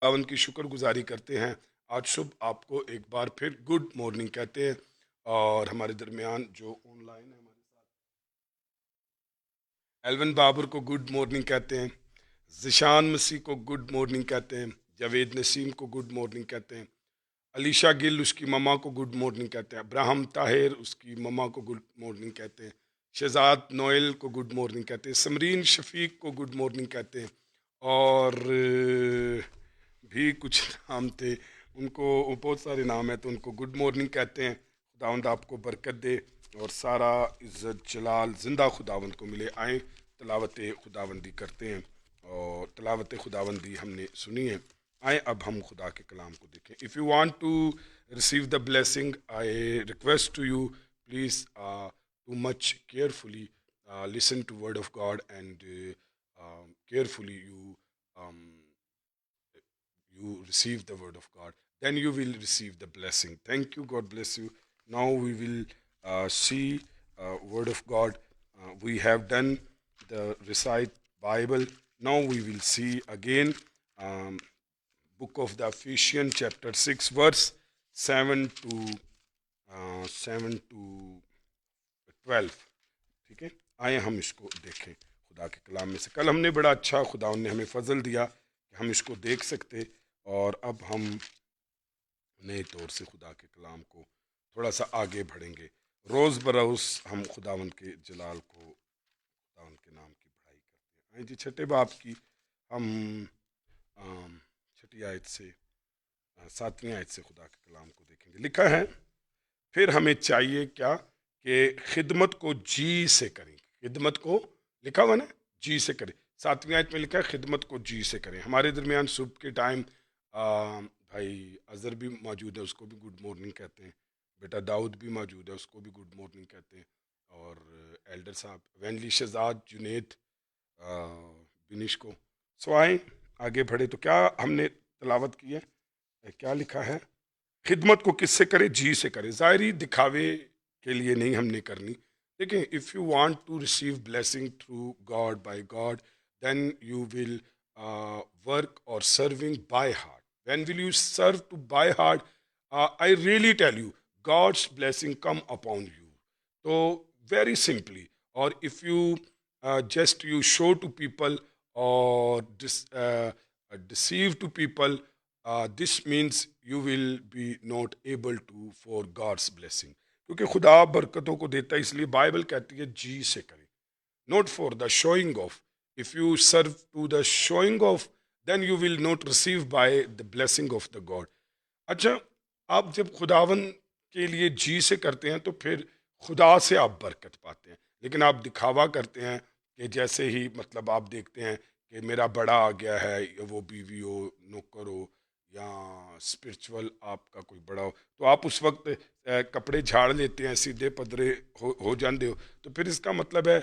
खुदावंद की शुक्रगुजारी करते हैं। आज सुबह आपको एक बार फिर गुड मॉर्निंग कहते हैं। और हमारे दरमियान जो ऑनलाइन है हमारे साथ एल्वन बाबर को गुड मॉर्निंग कहते हैं। जिशान मसीह को गुड मॉर्निंग कहते हैं। जावेद नसीम को गुड मॉर्निंग कहते हैं। अलीशा गिल उसकी ममा को गुड मॉर्निंग कहते हैं। अब्राहम ताहिर उसकी ममा को गुड मॉर्निंग कहते हैं। शहजाद नोएल को गुड मॉर्निंग कहते हैं। समरीन शफीक को गुड मॉर्निंग कहते हैं। और भी कुछ नाम थे, उनको बहुत सारे नाम हैं, तो उनको गुड मॉर्निंग कहते हैं। खुदावंद आपको बरकत दे और सारा इज़्ज़त जलाल ज़िंदा खुदावंद को मिले। आए तलावत खुदावंदी करते हैं। और तलावत खुदावंदी हमने सुनी है। आए अब हम खुदा के कलाम को देखें। If you want to receive the blessing, I request to you, please too much carefully listen to word of God, and carefully you receive the word of God, then you will receive the blessing. Thank you. God bless you. Now we will see word of God. We have done the recite Bible. Now we will see again um, book of the Ephesians chapter 6 verse 7 to 12। ठीक है, आए हम इसको देखें खुदा के कलाम में से। कल हमने बड़ा अच्छा, खुदा ने हमें फजल दिया कि हम इसको देख सकते। और अब हम नए तौर से खुदा के कलाम को थोड़ा सा आगे बढ़ेंगे। रोज़ बरोज़ हम खुदावंद के जलाल को, खुदावंद के नाम की बढ़ाई करते हैं। आए जी छठे बाब की हम छठी आयत से सातवीं आयत से खुदा के कलाम को देखेंगे। लिखा है, फिर हमें चाहिए क्या कि खिदमत को जी से करें। खिदमत को लिखा हुआ ना, जी से करें। सातवीं आयत में लिखा है खिदमत को जी से करें। हमारे दरमियान सुबह के टाइम भाई अजहर भी मौजूद है, उसको भी गुड मॉर्निंग कहते हैं। बेटा दाऊद भी मौजूद है, उसको भी गुड मॉर्निंग कहते हैं। और एल्डर साहब वैनली शहजाद जुनेद बिनिश को। सो आए आगे बढ़े, तो क्या हमने तलावत की है, क्या लिखा है? खिदमत को किससे करे? जी से करे। ज़ाहिरी दिखावे के लिए नहीं हमने करनी। देखिए, if you want to receive blessing through God by God, then you will work और serving by heart. When will you serve to by heart, I really tell you, God's blessing come upon you. तो very simply, और if you just you show to people or deceive to people, this means you will be not able to for God's blessing। क्योंकि खुदा बरकतों को देता है, इसलिए Bible कहती है जी से करें, not for the showing off। if you serve to the showing off, then you will not receive by the blessing of the God। अच्छा, आप जब खुदावन के लिए जी से करते हैं तो फिर खुदा से आप बरकत पाते हैं। लेकिन आप दिखावा करते हैं कि जैसे ही, मतलब आप देखते हैं कि मेरा बड़ा आ गया है, या वो बीवी हो, नौकर हो, या स्पिरिचुअल आपका कोई बड़ा हो, तो आप उस वक्त कपड़े झाड़ लेते हैं, सीधे पदरे हो जाते हो। तो फिर इसका मतलब है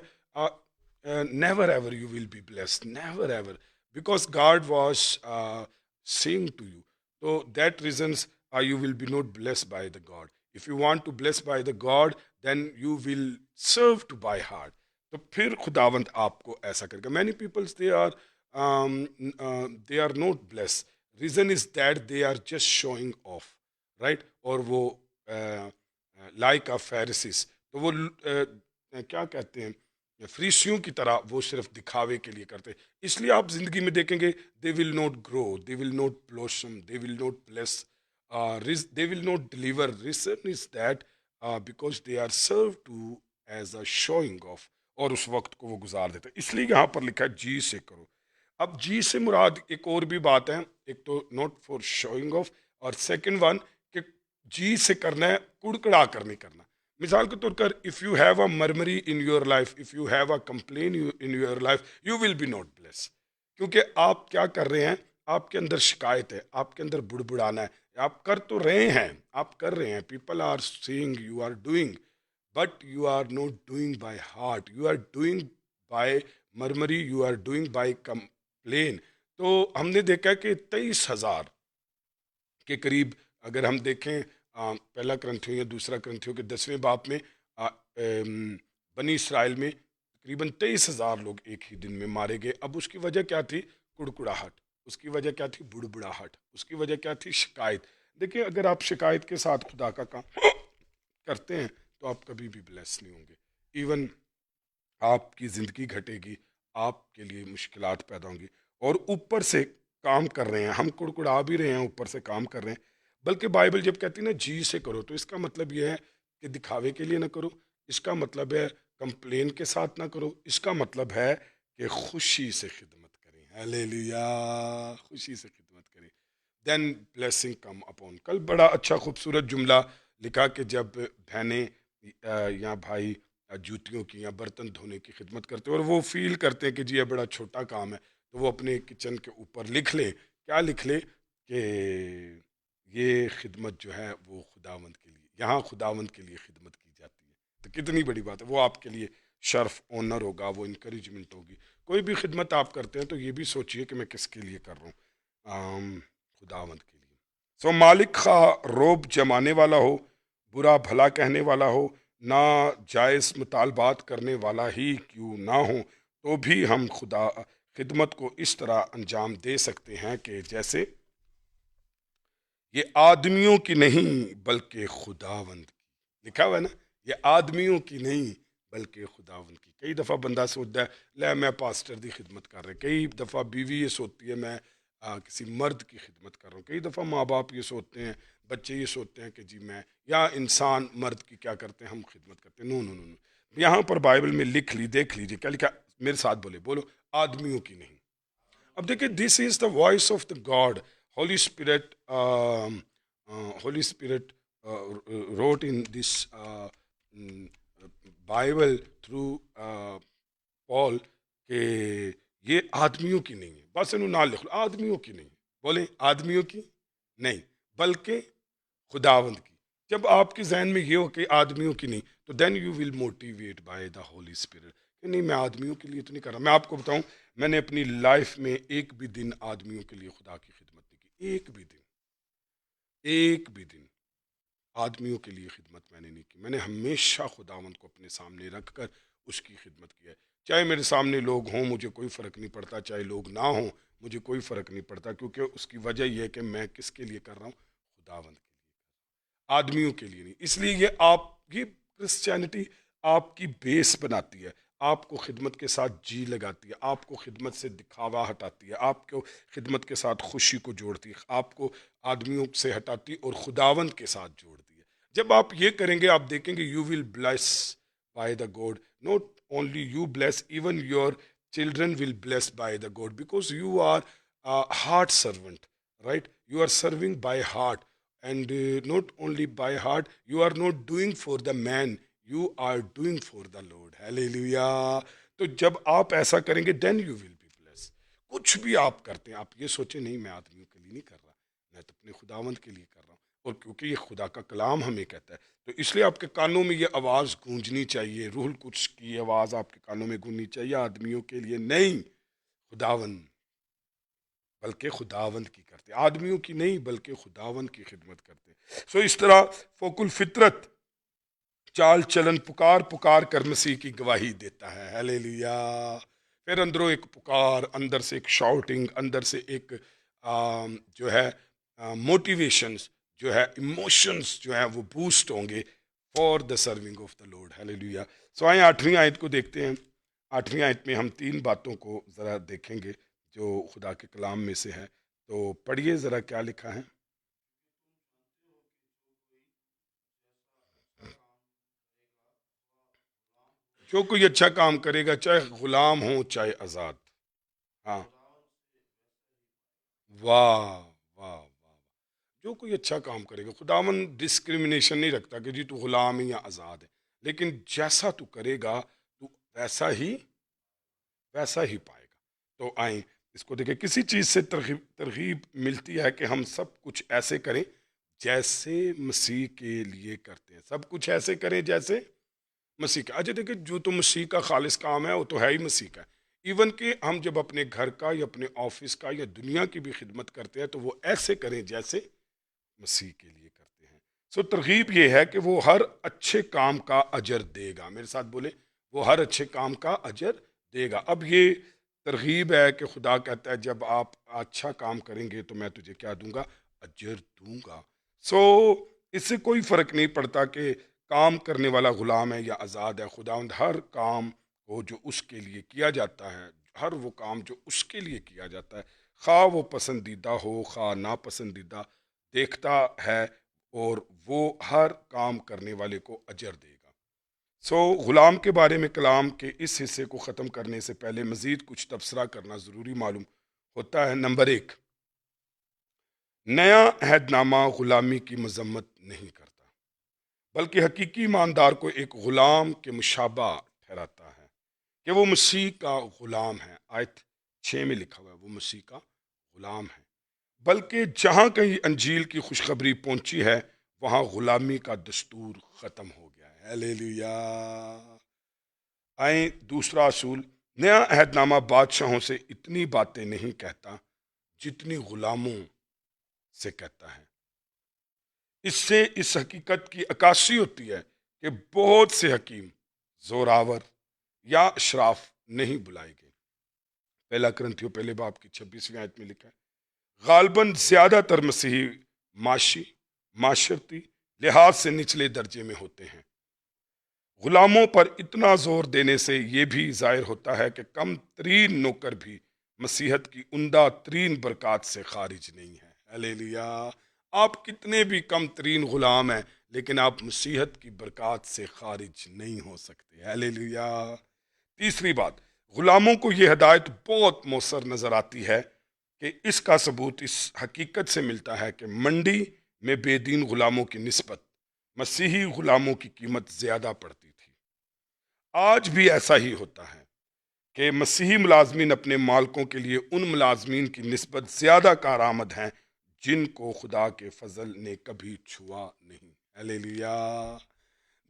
never ever you will be blessed, never ever, because God was saying to you. so that reasons you will be not blessed by the God। if you want to bless by the God, then you will serve to by heart। तो फिर खुदावंद आपको ऐसा करेगा। Many peoples they are not bless. Reason is that they are just showing off, right. और वो like अ फेरिसिस, तो वो क्या कहते हैं, फरीसियों की तरह वो सिर्फ दिखावे के लिए करते हैं। इसलिए आप जिंदगी में देखेंगे, they will not grow, they will not blossom, they will not bless, they will not deliver. Reason is that because they are serve to as a showing off, और उस वक्त को वो गुजार देते हैं। इसलिए यहाँ पर लिखा है जी से करो। अब जी से मुराद एक और भी बात है, एक तो नॉट फॉर शोइंग ऑफ, और सेकंड वन कि जी से करना है, कुड़कड़ा कर नहीं करना। मिसाल के तौर पर, if you have a murmur in your life, if you have a complain in your life, you will be not bless. क्योंकि आप क्या कर रहे हैं, आपके अंदर शिकायत है, आपके अंदर बुड़बुड़ाना है। आप कर तो रहे हैं, आप कर रहे हैं, people are saying you are doing, but you are not doing by heart, you are doing by murmur, you are doing by complain. तो हमने देखा कि 23,000 के करीब, अगर हम देखें पहला ग्रंथियों या दूसरा ग्रंथियों के 10वें बाब में, बनी इसराइल में तकरीबन 23,000 लोग एक ही दिन में मारे गए। अब उसकी वजह क्या थी? कुड़कुड़ाहट। उसकी वजह क्या थी? बुड़बुड़ाहट। उसकी वजह क्या थी? शिकायत। देखिए, अगर आप शिकायत के साथ खुदा का काम करते हैं तो आप कभी भी ब्लेस नहीं होंगे। इवन आपकी ज़िंदगी घटेगी, आपके लिए मुश्किलात पैदा होंगी। और ऊपर से काम कर रहे हैं, हम कुड़कुड़ा भी रहे हैं, ऊपर से काम कर रहे हैं। बल्कि बाइबल जब कहती है ना जी से करो, तो इसका मतलब यह है कि दिखावे के लिए ना करो। इसका मतलब है कंप्लेन के साथ ना करो। इसका मतलब है कि खुशी से खिदमत करें। हालेलुया! खुशी से खिदमत करें। Then blessing come upon. कल बड़ा अच्छा खूबसूरत जुमला लिखा कि जब बहनें या भाई जूतियों की या बर्तन धोने की खिदमत करते हैं और वो फील करते हैं कि जी ये बड़ा छोटा काम है, तो वो अपने किचन के ऊपर लिख ले, क्या लिख ले कि ये खिदमत जो है वो खुदावंद के लिए, यहाँ खुदावंद के लिए खिदमत की जाती है। तो कितनी बड़ी बात है, वो आपके लिए शर्फ ऑनर होगा, वो इंकरेजमेंट होगी। कोई भी खिदमत आप करते हैं तो ये भी सोचिए कि मैं किसके लिए कर रहा हूँ, खुदावंद के लिए। सो मालिक खा रोब जमाने वाला हो, बुरा भला कहने वाला हो, ना जायज़ मुतालबात करने वाला ही क्यों ना हो, तो भी हम खुदा खिदमत को इस तरह अंजाम दे सकते हैं कि जैसे ये आदमियों की नहीं बल्कि खुदावंद की। लिखा हुआ है ना, ये आदमियों की नहीं बल्कि खुदावंद की। कई दफ़ा बंदा सोचता है ले मैं पास्टर की खिदमत कर रहा है, कई दफ़ा बीवी ये सोचती है मैं किसी मर्द की खिदमत कर रहा हूँ, कई दफ़ा माँ बाप ये सोचते हैं, बच्चे ये सोचते हैं कि जी मैं या इंसान मर्द की क्या करते हैं, हम खिदमत करते हैं। नो नो नो नो, यहाँ पर बाइबल में लिख ली, देख लीजिए क्या लिखा। मेरे साथ बोले, बोलो, आदमियों की नहीं। अब देखिए, this is the voice of the God. Holi spirit, Holi spirit wrote in this Bible through Paul के ये आदमियों की नहीं है। बस इन्हों ना लिख लो, आदमियों की नहीं। बोले आदमियों की नहीं बल्कि खुदावंद की। जब आपके जहन में ये हो कि आदमियों की नहीं, तो then you will motivate by the holy spirit कि नहीं, मैं आदमियों के लिए तो नहीं कर रहा। मैं आपको बताऊं, मैंने अपनी लाइफ में एक भी दिन आदमियों के लिए खुदा की खिदमत नहीं की। एक भी दिन, एक भी दिन आदमियों के लिए खिदमत मैंने नहीं की। मैंने हमेशा खुदावंद को अपने सामने रखकर उसकी खिदमत की है। चाहे मेरे सामने लोग हों, मुझे कोई फ़र्क नहीं पड़ता, चाहे लोग ना हों, मुझे कोई फ़र्क नहीं पड़ता, क्योंकि उसकी वजह यह है कि मैं किसके लिए कर रहा हूँ? खुदावंद के लिए, आदमियों के लिए नहीं। इसलिए ये आपकी क्रिश्चियनिटी आपकी बेस बनाती है, आपको खिदमत के साथ जी लगाती है, आपको खिदमत से दिखावा हटाती है, आपको खिदमत के साथ खुशी को जोड़ती है, आपको आदमियों से हटाती है और खुदावंद के साथ जोड़ती है। जब आप ये करेंगे, आप देखेंगे you will bless by the God. Not only you bless, even your children will blessed by the God, because you are a heart servant, right? You are serving by heart, and not only by heart. You are not doing for the man, you are doing for the Lord. Hallelujah! तो जब आप ऐसा करेंगे then you will be blessed. कुछ भी आप करते हैं, आप ये सोचे नहीं मैं आदमियों के लिए नहीं कर रहा, मैं तो अपने खुदावंद के लिए कर रहा हूँ। और क्योंकि ये खुदा का कलाम हमें कहता है, तो इसलिए आपके कानों में ये आवाज़ गूंजनी चाहिए, रूहुल कुद्स की आवाज़ आपके कानों में गूंजनी चाहिए। आदमियों के लिए नहीं, खुदावंद, बल्कि खुदावंद की करते, आदमियों की नहीं बल्कि खुदावंद की खिदमत करते। सो इस तरह फोकुल फितरत चाल चलन पुकार पुकार कर मसीह की गवाही देता है। हालेलुया! फिर अंदरों एक पुकार, अंदर से एक शाउटिंग, अंदर से एक जो है मोटिवेशंस, जो है इमोशंस, जो है वो बूस्ट होंगे for the serving of the Lord. Hallelujah! So आइए 8वीं आयत को देखते हैं। 8वीं आयत में हम 3 बातों को ज़रा देखेंगे जो खुदा के कलाम में से है। तो पढ़िए ज़रा क्या लिखा है। जो कोई अच्छा काम करेगा, चाहे गुलाम हो चाहे आज़ाद। हाँ, वाह वाह वाह! जो कोई अच्छा काम करेगा, खुदावन डिस्क्रिमिनेशन नहीं रखता कि जी तू गुलाम है या आज़ाद है, लेकिन जैसा तू करेगा तू वैसा ही पाएगा। तो आए इसको देखें। किसी चीज़ से तरगीब तरगीब मिलती है कि हम सब कुछ ऐसे करें जैसे मसीह के लिए करते हैं। सब कुछ ऐसे करें जैसे मसीह का। अच्छा देखिए, जो तो मसीह का खालिस काम है वो तो है ही मसीह का। इवन कि हम जब अपने घर का या अपने ऑफिस का या दुनिया की भी खिदमत करते हैं तो वो ऐसे करें जैसे मसीह के लिए करते हैं। सो तरगीब ये है कि वो हर अच्छे काम का अजर देगा। मेरे साथ बोले, वो हर अच्छे काम का अजर देगा। अब ये तरगीब है कि खुदा कहता है जब आप अच्छा काम करेंगे तो मैं तुझे क्या दूंगा, अजर दूंगा। सो इससे कोई फर्क नहीं पड़ता कि काम करने वाला गुलाम है या आज़ाद है, खुदावंद हर काम को जो उसके लिए किया जाता है, हर वो काम जो उसके लिए किया जाता है, खा वो पसंदीदा हो खा नापसंदीदा, देखता है और वो हर काम करने वाले को अजर देगा। सो गुलाम के बारे में कलाम के इस हिस्से को ख़त्म करने से पहले मज़ीद कुछ तबसरा करना ज़रूरी मालूम होता है। नंबर एक, नया अहदनामा ग़ुलामी की मजम्मत नहीं करता, बल्कि हकीकी ईमानदार को एक ग़ुलाम के मुशाबा ठहराता है कि वो मसीह का ग़ुलाम है। आयत 6 में लिखा हुआ है वो मसीह का ग़ुलाम है। बल्कि जहाँ कहीं अंजील की खुशखबरी पहुंची है वहाँ ग़ुलामी का दस्तूर ख़त्म हो गया है। हालेलुया। आए दूसरा असूल, नया अहदनामा बादशाहों से इतनी बातें नहीं कहता जितनी गुलामों से कहता है। इससे इस हकीकत की अक्कासी होती है कि बहुत से हकीम जोरावर या शराफ नहीं बुलाए गए। पहला करंथियों पहले बाब की 26वीं आयत में लिखा है, गालबन ज्यादातर मसीही माशी माशरती लिहाज से निचले दर्जे में होते हैं। गुलामों पर इतना जोर देने से यह भी जाहिर होता है कि कम तरीन नौकर भी मसीहत की उम्दा तरीन बरकत से खारिज नहीं है। हालेलुया। आप कितने भी कम तरीन गुलाम हैं लेकिन आप मसीहत की बरकत से खारिज नहीं हो सकते। हालेलुया। तीसरी बात, गुलामों को यह हदायत बहुत मौसर नजर आती है कि इसका सबूत इस हकीकत से मिलता है कि मंडी में बेदीन गुलामों की निस्बत मसीही गुलामों की कीमत ज्यादा पड़ती थी। आज भी ऐसा ही होता है कि मसीही मुलाजमीन अपने मालकों के लिए उन मुलाजमीन की निस्बत ज्यादा कारआमद हैं जिनको खुदा के फजल ने कभी छुआ नहीं। हालेलुया।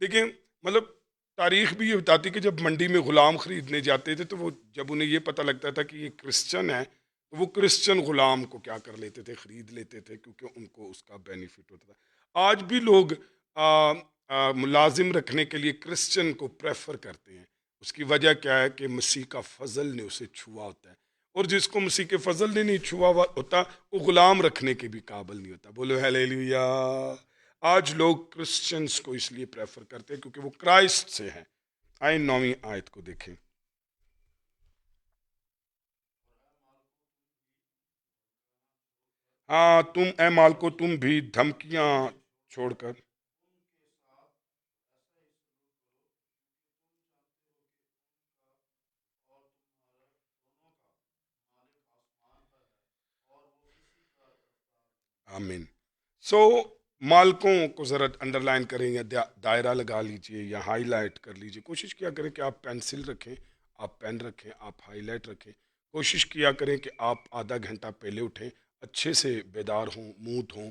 देखिए, मतलब तारीख भी ये बताती कि जब मंडी में गुलाम खरीदने जाते थे तो वो जब उन्हें ये पता लगता था कि ये क्रिश्चियन है तो वो क्रिश्चियन गुलाम को क्या कर लेते थे, खरीद लेते थे, क्योंकि उनको उसका बेनिफिट होता था। आज भी लोग मुलाजिम रखने के लिए क्रिश्चियन को प्रेफर करते हैं। उसकी वजह क्या है कि मसीह का फजल ने उसे छुआ होता है, और जिसको मसीह के फजल ने नहीं छुआ होता वो गुलाम रखने के भी काबिल नहीं होता। बोलो हालेलुया। आज लोग क्रिश्चियंस को इसलिए प्रेफर करते हैं क्योंकि वो क्राइस्ट से हैं। आए 9वीं आयत को देखें। हाँ तुम ए माल को तुम भी धमकियां छोड़कर। आमीन। सो मालकों को ज़रा अंडरलाइन करें या दायरा लगा लीजिए या हाईलाइट कर लीजिए। कोशिश किया करें कि आप पेंसिल रखें, आप पेन रखें, आप हाईलाइट रखें। कोशिश किया करें कि आप आधा घंटा पहले उठें, अच्छे से बेदार हों, मुंह धों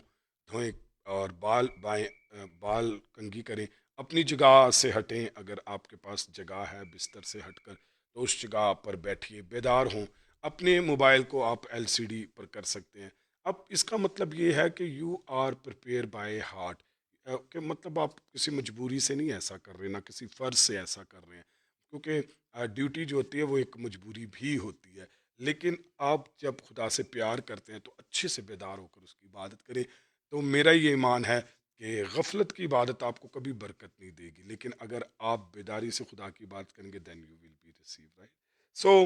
धोएं, और बाल कंघी करें, अपनी जगह से हटें। अगर आपके पास जगह है बिस्तर से हटकर तो उस जगह पर बैठिए, बेदार हों। अपने मोबाइल को आप एलसीडी पर कर सकते हैं। अब इसका मतलब ये है कि you are prepare by heart, कि मतलब आप किसी मजबूरी से नहीं ऐसा कर रहे, ना किसी फ़र्ज से ऐसा कर रहे हैं, क्योंकि ड्यूटी जो होती है वो एक मजबूरी भी होती है। लेकिन आप जब खुदा से प्यार करते हैं तो अच्छे से बेदार होकर उसकी इबादत करें। तो मेरा ये ईमान है कि गफलत की इबादत आपको कभी बरकत नहीं देगी, लेकिन अगर आप बेदारी से खुदा की इबादत करेंगे then you will be receive, right. So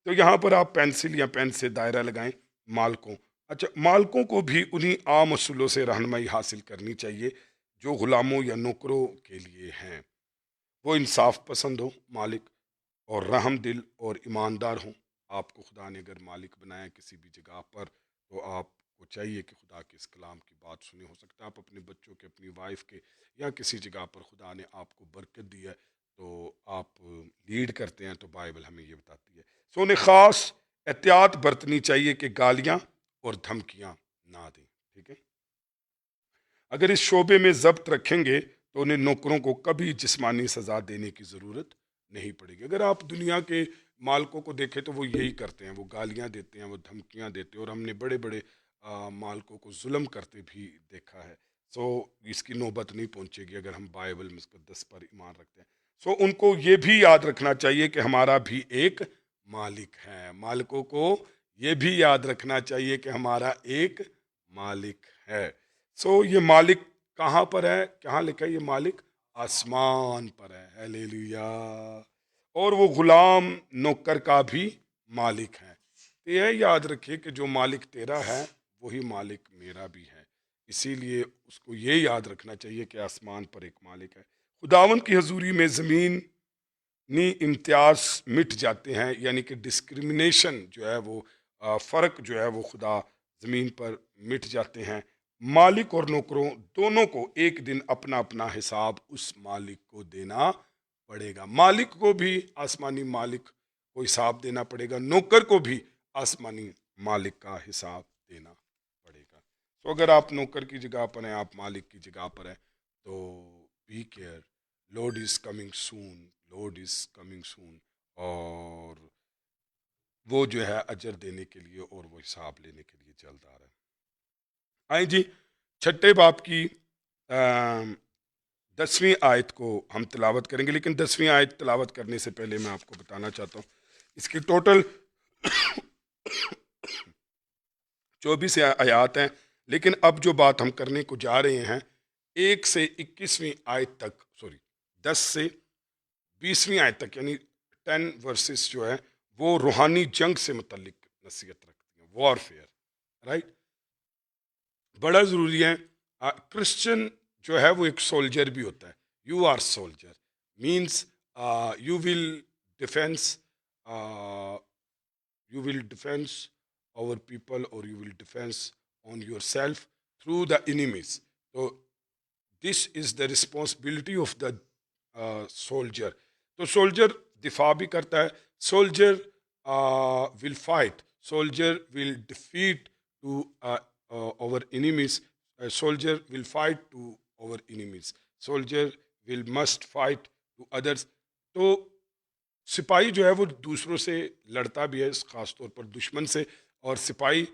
तो यहाँ पर आप पेंसिल या पेन से दायरा लगाएं मालकों। अच्छा, मालकों को भी उन्हीं आम असूलों से रहनुमाई हासिल करनी चाहिए जो गुलामों या नौकरों के लिए हैं। वो इंसाफ पसंद हो मालिक, और रहम दिल और ईमानदार हों। आपको खुदा ने अगर मालिक बनाया किसी भी जगह पर तो आपको चाहिए कि खुदा के इस कलाम की बात सुने। हो सकता है आप अपने बच्चों के, अपनी वाइफ के, या किसी जगह पर खुदा ने आपको बरकत दी है तो आप लीड करते हैं, तो बाइबल हमें ये बताती है। सो उन्हें ख़ास एहतियात बरतनी चाहिए कि गालियाँ और धमकियाँ ना दें। ठीक है। अगर इस शोबे में जब्त रखेंगे तो उन्हें नौकरों को कभी जिस्मानी सजा देने की ज़रूरत नहीं पड़ेगी। अगर आप दुनिया के मालकों को देखें तो वो यही करते हैं, वो गालियाँ देते हैं, वो धमकियाँ देते हैं, और हमने बड़े बड़े मालकों को जुल्म करते भी देखा है। सो इसकी नौबत नहीं पहुँचेगी अगर हम बाइबल मुकद्दस पर ईमान रखते हैं। सो उनको ये भी याद रखना चाहिए कि हमारा भी एक मालिक हैं। मालिकों को ये भी याद रखना चाहिए कि हमारा एक मालिक है। सो ये मालिक कहाँ पर है, कहाँ लिखा है ये मालिक? आसमान पर है। हालेलुया। और वो गुलाम नौकर का भी मालिक है। तो यह याद रखिए कि जो मालिक तेरा है वही मालिक मेरा भी है। इसीलिए उसको ये याद रखना चाहिए कि आसमान पर एक मालिक है। खुदावन की हजूरी में ज़मीन नी इम्तियाज मिट जाते हैं, यानी कि डिस्क्रिमिनेशन जो है वो फ़र्क जो है वो खुदा ज़मीन पर मिट जाते हैं। मालिक और नौकरों दोनों को एक दिन अपना अपना हिसाब उस मालिक को देना पड़ेगा। मालिक को भी आसमानी मालिक को हिसाब देना पड़ेगा, नौकर को भी आसमानी मालिक का हिसाब देना पड़ेगा। तो अगर आप नौकर की जगह पर हैं, आप मालिक की जगह पर हैं, तो be care, lord is coming soon, lord is coming soon. और वो जो है अजर देने के लिए और वो हिसाब लेने के लिए जल्द आ रहा है। आए जी, छठे बाप की 10वीं आयत को हम तिलावत करेंगे, लेकिन 10वीं आयत तिलावत करने से पहले मैं आपको बताना चाहता हूँ इसकी टोटल 24 आयात हैं। लेकिन अब जो बात हम करने को जा रहे हैं 1 से 21वीं आयत तक, सॉरी 10 से 20वीं आयत तक, यानी 10 वर्सेस जो है वो रूहानी जंग से मुतल्लिक नसीहत रखती हैं, वॉरफेयर, राइट। बड़ा ज़रूरी है। क्रिश्चियन जो है वो एक सोल्जर भी होता है। You are soldier means you will defence, you will defense our people, or you will defense on yourself through the enemies. So this is the responsibility of the soldier. तो soldier दिफा भी करता है, soldier will fight, soldier will defeat to our enemies, soldier will fight to our enemies, soldier will must fight to others. तो सिपाही जो है वो दूसरों से लड़ता भी है, ख़ास तौर पर दुश्मन से, और सिपाही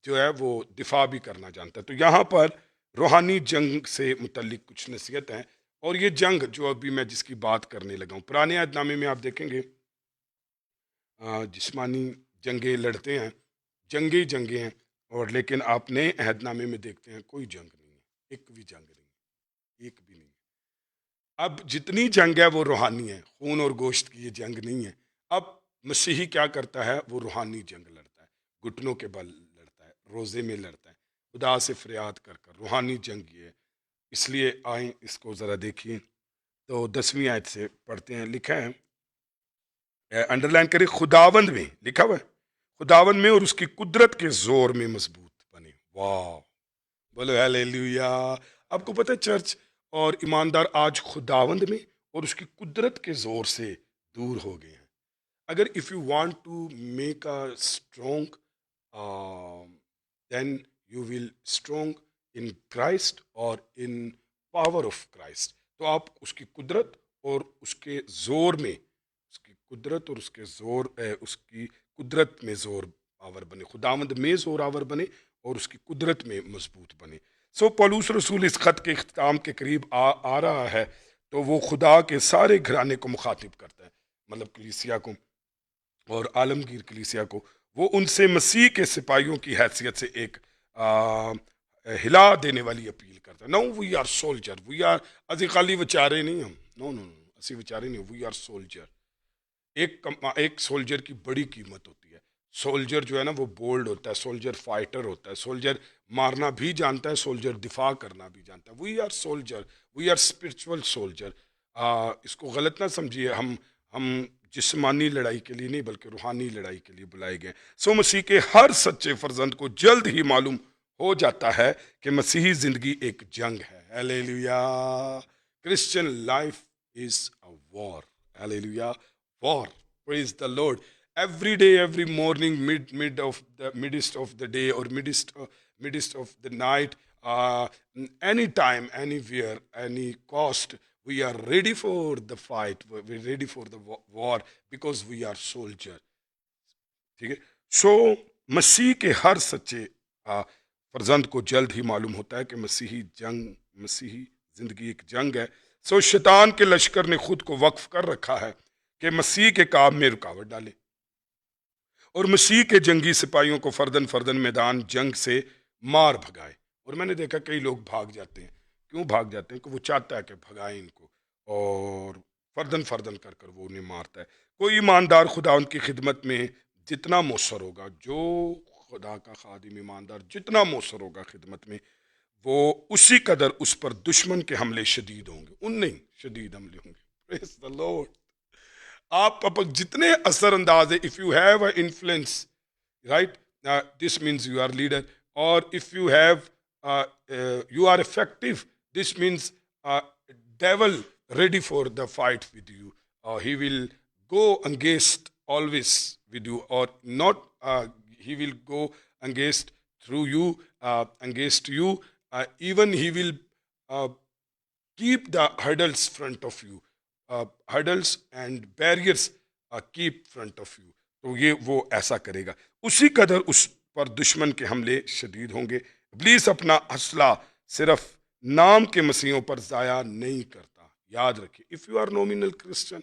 जो है वो दिफा भी करना जानता है। तो यहाँ पर रूहानी जंग से मुतल्लिक कुछ नसीहत हैं। और ये जंग जो अभी मैं जिसकी बात करने लगा हूँ, पुराने अहदनामे में आप देखेंगे जिस्मानी जंगें लड़ते हैं, जंगे जंगे हैं। और लेकिन आप नए अहदनामे में देखते हैं कोई जंग नहीं है, एक भी जंग नहीं है, एक भी नहीं है। अब जितनी जंग है वो रूहानी है, खून और गोश्त की ये जंग नहीं है। अब मसीही क्या करता है, वो रूहानी जंग लड़ता है, घुटनों के बल लड़ता है, रोज़े में लड़ता है, खुदा से फरियाद कर कर। रूहानी जंग ये है। इसलिए आए इसको ज़रा देखिए। तो 10वीं आयत से पढ़ते हैं। लिखा है, अंडरलाइन करें, खुदावंद में लिखा हुआ है, खुदावंद में और उसकी कुदरत के जोर में मजबूत बने। वाह, बोलो हालेलुया। आपको पता है चर्च और ईमानदार आज खुदावंद में और उसकी कुदरत के जोर से दूर हो गए हैं। अगर if you want to make a strong, then you will strong in Christ और इन पावर ऑफ क्राइस्ट। तो आप उसकी कुदरत और उसके जोर में, उसकी कुदरत और उसके जोर उसकी कुदरत में जोर आवर बने, खुदावंद में जोर आवर बने और उसकी कुदरत में मजबूत बने। सो पौलुस रसूल इस खत के इख्तिताम के करीब आ रहा है। तो वो खुदा के सारे घराने को मुखातिब करता है, मतलब कलीसिया को और आलमगीर कलीसिया को। वो उनसे मसीह के सिपाहियों की हैसियत से एक आ, हिला देने वाली अपील करता है। No, we are soldier, we are, असी खाली विचारे नहीं हम, नो नो नो, असी विचारे नहीं, वी आर सोल्जर। एक सोल्जर की बड़ी कीमत होती है। सोल्जर जो है ना वो बोल्ड होता है, सोल्जर फाइटर होता है, सोल्जर मारना भी जानता है, सोल्जर दिफा करना भी जानता है। We are soldier, we are spiritual soldier. इसको गलत ना समझिए, हम जिस्मानी लड़ाई के लिए नहीं बल्कि रूहानी लड़ाई के लिए बुलाए गए। सो मसीह के हर सच्चे फर्जंद को जल्द ही मालूम हो जाता है कि मसीही जिंदगी एक जंग है। Hallelujah. Christian life is a war. Hallelujah, war. Praise the Lord. Every day, every morning, midst of the day, or midst of the night, anytime, anywhere, any cost, we are ready for the fight. We're ready for the war because we are soldier. ठीक है। सो मसीह के हर सच्चे फर्जंद को जल्द ही मालूम होता है कि मसीही जिंदगी एक जंग है। सो शैतान के लश्कर ने खुद को वक्फ कर रखा है कि मसीह के काम में रुकावट डाले। और मसीह के जंगी सिपाहियों को फर्दन फर्दन मैदान जंग से मार भगाए। और मैंने देखा कई लोग भाग जाते हैं। क्यों भाग जाते हैं? कि वो चाहता है कि भगाए इनको, और फर्दन फर्दन कर कर वो उन्हें मारता है। कोई ईमानदार खुदा उनकी खिदमत में जितना मौसर होगा, जो खुदा का खादिम ईमानदार जितना मौसर होगा खिदमत में, वो उसी कदर उस पर दुश्मन के हमले शदीद होंगे। उन नहीं, शदीद हमले होंगे। Praise the Lord. आप जितने असरअंदाज है, if you have a influence, right, this means you are leader, or if you have you are effective, this means devil ready for the fight with you. He will go against always with you, or not, he will go against through you, against you, even he will uh, keep the hurdles front of you, hurdles and barriers keep front of you. तो ये वो ऐसा करेगा, उसी कदर उस पर दुश्मन के हमले शदीद होंगे। इब्लीस अपना हौसला सिर्फ नाम के मसीहों पर जाया नहीं करता। याद रखिए, if you are nominal Christian,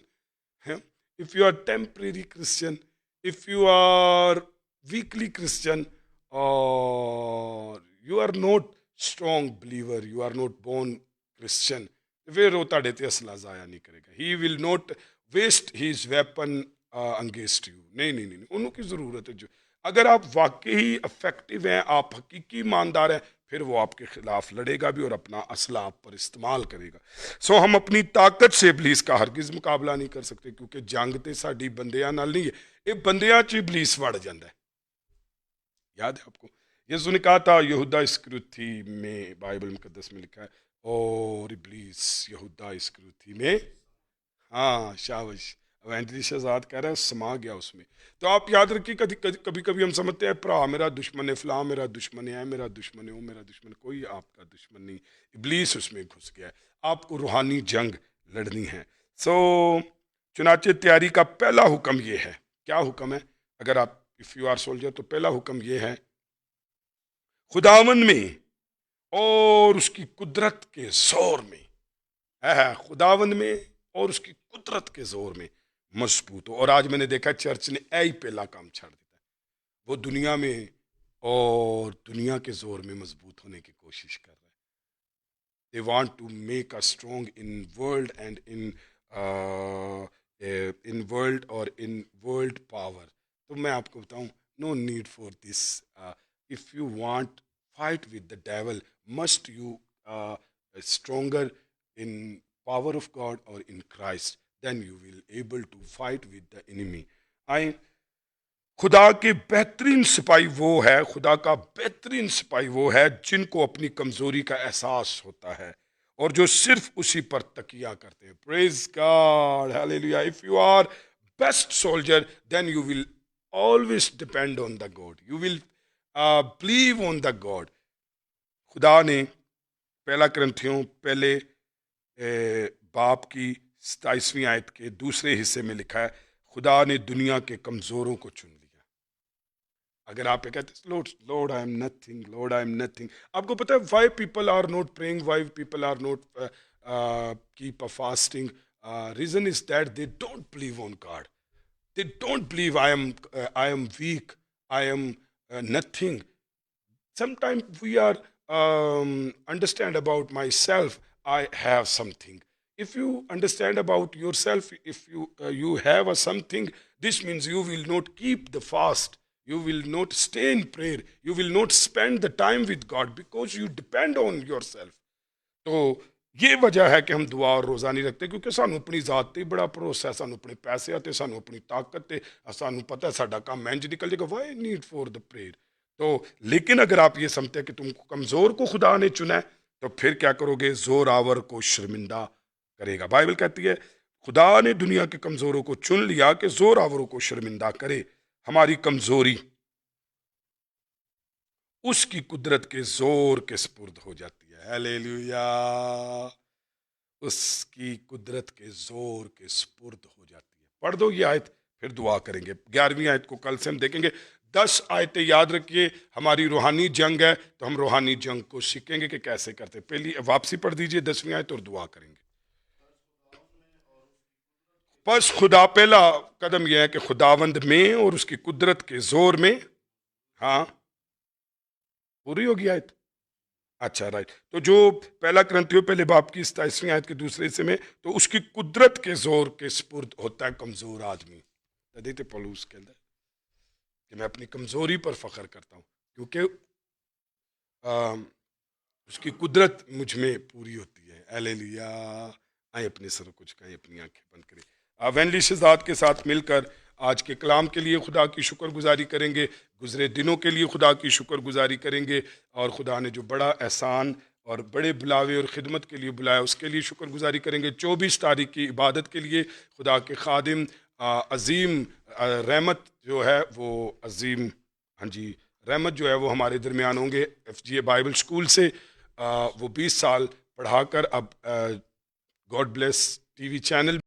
if you are temporary Christian, if you are weekly Christian, or you are not strong believer, you are not born Christian, फिर वो ਤੁਹਾਡੇ ਤੇ असला जाया नहीं करेगा। He will not waste his weapon against you. नहीं नहीं नहीं, उन्हों की ज़रूरत है। जो अगर आप वाकई इफेक्टिव हैं, आप हकीकी ईमानदार हैं, फिर वो आपके खिलाफ लड़ेगा भी और अपना असला आप पर इस्तेमाल करेगा। सो हम अपनी ताकत से इब्लीस का हरगिज़ मुकाबला नहीं कर सकते, क्योंकि जंग तो साड़ी बंदियां नाल नहीं है, ये बंदियां च इब्लीस वड़ जाता है। याद है आपको, यीशु ने कहा था यहूदा इस्करियोती में, बाइबल मुकद्दस में लिखा है, और इब्लीस यहूदा इस्करियोती में, हाँ शाबाश, एवेंजलिस्ट आजाद कह रहा है समा गया उसमें। तो आप याद रखिए, कभी कभी हम समझते हैं भरा मेरा दुश्मन है, फलां मेरा दुश्मन है, मेरा दुश्मन है, वो मेरा दुश्मन, कोई आपका दुश्मन नहीं, इब्लीस उसमें घुस गया है। आपको रूहानी जंग लड़नी है। सो चुनाचे तैयारी का पहला हुक्म ये है। क्या हुक्म है? अगर आप इफ यू आर सोल्जर, तो पहला हुक्म ये है, खुदावन में और उसकी कुदरत के जोर में, है खुदावन में और उसकी कुदरत के जोर में मजबूत हो। और आज मैंने देखा चर्च ने यही पहला काम छाड़ दिया, वो दुनिया में और दुनिया के जोर में मजबूत होने की कोशिश कर रहा है। They want to make a strong in world and in world और इन वर्ल्ड पावर। तो मैं आपको बताऊं, no need for this. If you want fight with the devil, must you stronger in power of God or in Christ, then you will able to fight with the enemy. I खुदा के बेहतरीन सिपाही वो है, खुदा का बेहतरीन सिपाही वो है जिनको अपनी कमजोरी का एहसास होता है और जो सिर्फ उसी पर तकिया करते हैं। Praise God, hallelujah. If you are best soldier, then you will always depend on the God, you will believe on the God. खुदा ने पहला करंथियों पहले बाप की 27वीं आयत के दूसरे हिस्से में लिखा है, खुदा ने दुनिया के कमजोरों को चुन लिया। अगर आप कहते हैं lord lord I am nothing, lord I am nothing, आपको पता है why people are not praying, why people are not keep a fasting? Reason is that they don't believe on God, they don't believe I am weak, I am nothing. Sometimes we are understand about myself, I have something. If you understand about yourself, if you have a something, this means you will not keep the fast, you will not stay in prayer, you will not spend the time with God because you depend on yourself. तो ये वजह है कि हम दुआ और रोज़ा नहीं रखते, क्योंकि सानू अपनी जात ते बड़ा भरोसा है, सानू अपने पैसे आते, सानू अपनी ताकत है, सानू पता है साडा काम इंज निकल जाएगा। Why need for the prayer? तो लेकिन अगर आप ये समझते हैं कि तुमको कमज़ोर को खुदा ने चुना है, तो फिर क्या करोगे? जोर आवर को शर्मिंदा करेगा। बाइबल कहती है खुदा ने दुनिया के कमज़ोरों को चुन लिया कि जोर आवरों को शर्मिंदा करे। हमारी कमज़ोरी उसकी कुदरत के जोर के सपुर्द हो जाती है। हालेलुया। उसकी कुदरत के जोर के सपुर्द हो जाती है। पढ़ दो ये आयत, फिर दुआ करेंगे। 11वीं आयत को कल से हम देखेंगे। 10 आयतें याद रखिए, हमारी रूहानी जंग है, तो हम रूहानी जंग को सीखेंगे कि कैसे करते। पहली वापसी पढ़ दीजिए 10वीं आयत और दुआ करेंगे। बस खुदा, पहला कदम यह है कि खुदावंद में और उसकी कुदरत के जोर में, हाँ पूरी होगी आयत। अच्छा राइट, तो जो पहला करंथियों पहले बाप की 27वीं आयत के दूसरे हिस्से में, तो उसकी कुदरत के जोर के स्पुर्द होता है कमजोर आदमी। देखते पौलुस के अंदर कि मैं अपनी कमजोरी पर फख्र करता हूं, क्योंकि उसकी कुदरत मुझ में पूरी होती है। हालेलुया। आए अपने सर कुछ कहें, अपनी आंखें बंद करें। वैनली शहजाद के साथ मिलकर आज के कलाम के लिए खुदा की शुक्रगुजारी करेंगे, गुजरे दिनों के लिए खुदा की शुक्रगुजारी करेंगे, और खुदा ने जो बड़ा एहसान और बड़े बुलावे और ख़िदमत के लिए बुलाया उसके लिए शुक्रगुजारी करेंगे। 24 तारीख की इबादत के लिए खुदा के खादिम अजीम रहमत जो है वो अजीम, हाँ जी, रहमत जो है वो हमारे दरमियान होंगे FGA बाइबल स्कूल से। वो 20 साल पढ़ाकर अब गॉड ब्लेस TV चैनल